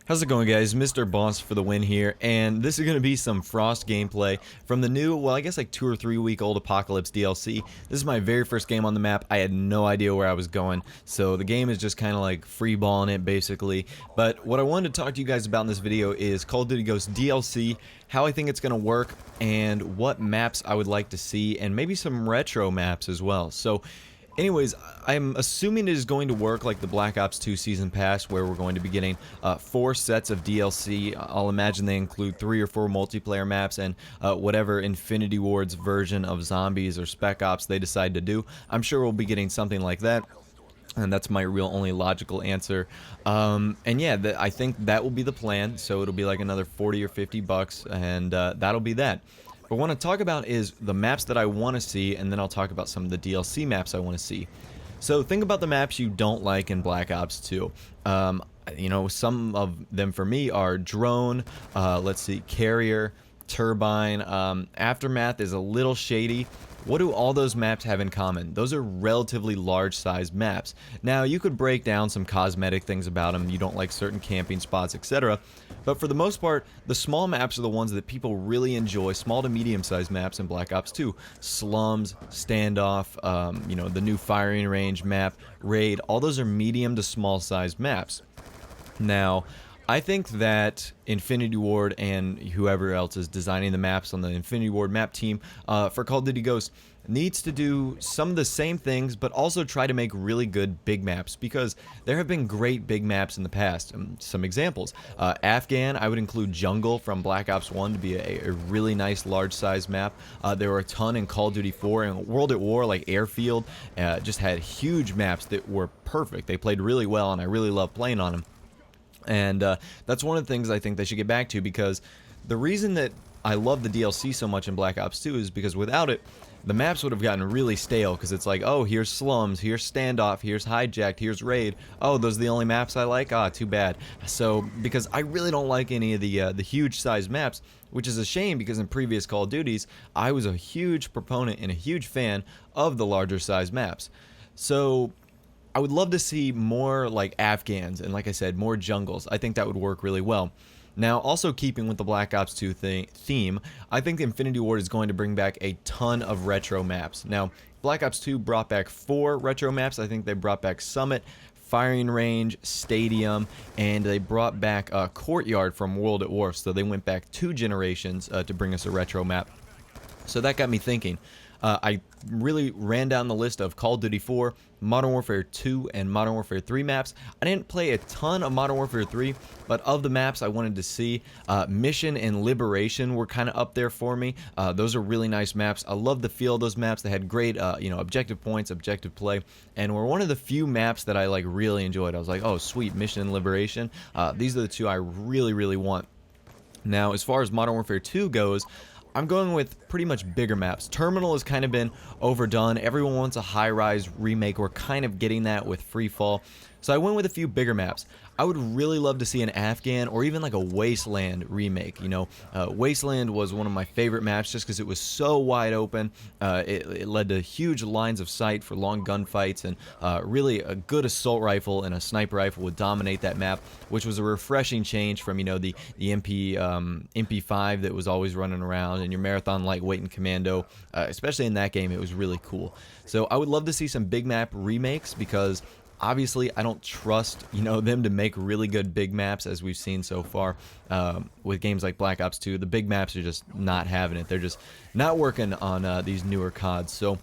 How's it going, guys? Mr. Boss for the win here, and this is going to be some Frost gameplay from the new, well, I guess like 2 or 3 week old Apocalypse DLC. This is my very first game on the map. I had no idea where I was going, so the game is just kind of like freeballing it, basically. But what I wanted to talk to you guys about in this video is Call of Duty Ghosts DLC, how I think it's going to work, and what maps I would like to see, and maybe some retro maps as well. So anyways, I'm assuming it is going to work like the Black Ops 2 Season Pass, where we're going to be getting 4 sets of DLC. I'll imagine they include 3 or 4 multiplayer maps and whatever Infinity Ward's version of Zombies or Spec Ops they decide to do. I'm sure we'll be getting something like that. And that's my real only logical answer. And yeah, I think that will be the plan. So it'll be like another 40 or 50 bucks, and that'll be that. What I want to talk about is the maps that I want to see, and then I'll talk about some of the DLC maps I want to see. So think about the maps you don't like in Black Ops 2. You know, some of them for me are Drone, let's see, Carrier, Turbine, Aftermath is a little shady. What do all those maps have in common? Those are relatively large-sized maps. Now, you could break down some cosmetic things about them. You don't like certain camping spots, etc. But for the most part, the small maps are the ones that people really enjoy. Small to medium-sized maps in Black Ops 2. Slums, Standoff, you know, the new firing range map, Raid. All those are medium to small-sized maps. Now, I think that Infinity Ward and whoever else is designing the maps on the Infinity Ward map team for Call of Duty Ghosts needs to do some of the same things, but also try to make really good big maps, because there have been great big maps in the past. Some examples. Afghan, I would include Jungle from Black Ops 1 to be a really nice large size map. There were a ton in Call of Duty 4, and World at War, like Airfield, just had huge maps that were perfect. They played really well, and I really love playing on them. And that's one of the things I think they should get back to, because the reason that I love the DLC so much in Black Ops 2 is because without it, the maps would have gotten really stale, because it's like, oh, here's Slums, here's Standoff, here's Hijacked, here's Raid. Oh, those are the only maps I like? Ah, too bad. So, because I really don't like any of the huge size maps, which is a shame, because in previous Call of Duties, I was a huge proponent and a huge fan of the larger size maps. So I would love to see more like Afghans and, like I said, more jungles. I think that would work really well. Now, also keeping with the Black Ops 2 theme, I think Infinity Ward is going to bring back a ton of retro maps. Now, Black Ops 2 brought back 4 retro maps. I think they brought back Summit, Firing Range, Stadium, and they brought back Courtyard from World at War. So they went back 2 generations to bring us a retro map. So that got me thinking. I really ran down the list of Call of Duty 4, Modern Warfare 2, and Modern Warfare 3 maps. I didn't play a ton of Modern Warfare 3, but of the maps I wanted to see, Mission and Liberation were kind of up there for me. Those are really nice maps. I love the feel of those maps. They had great, you know, objective points, objective play, and were one of the few maps that I like really enjoyed. I was like, oh, sweet, Mission and Liberation. These are the 2 I really, really want. Now, as far as Modern Warfare 2 goes, I'm going with pretty much bigger maps. Terminal has kind of been overdone. Everyone wants a high-rise remake. We're kind of getting that with Free Fall. So I went with a few bigger maps. I would really love to see an Afghan or even like a Wasteland remake. You know, Wasteland was one of my favorite maps just because it was so wide open. It led to huge lines of sight for long gunfights, and really a good assault rifle and a sniper rifle would dominate that map, which was a refreshing change from, you know, the MP5 that was always running around and your Marathon Lightweight and Commando. Especially in that game, it was really cool. So I would love to see some big map remakes, because obviously, I don't trust, you know, them to make really good big maps, as we've seen so far with games like Black Ops 2. The big maps are just not having it. They're just not working on these newer CODs. So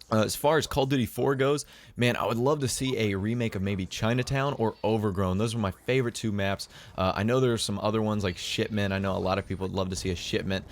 as far as Call of Duty 4 goes, man, I would love to see a remake of maybe Chinatown or Overgrown. Those are my favorite 2 maps. I know there are some other ones like Shipment. I know a lot of people would love to see a Shipment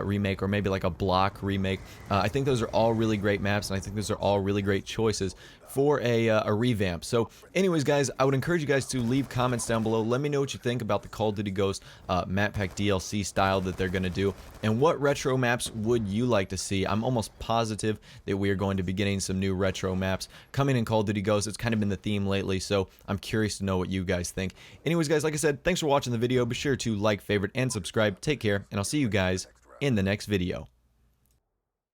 remake, or maybe like a Block remake. I think those are all really great maps, and I think those are all really great choices for a revamp. So anyways, guys, I would encourage you guys to leave comments down below. Let me know what you think about the Call of Duty Ghost map pack DLC style that they're going to do, and what retro maps would you like to see. I'm almost positive that we are going to be getting some new retro maps coming in Call of Duty Ghosts. It's kind of been the theme lately, so I'm curious to know what you guys think. Anyways, guys, like I said, thanks for watching the video. Be sure to like, favorite, and subscribe. Take care, and I'll see you guys in the next video.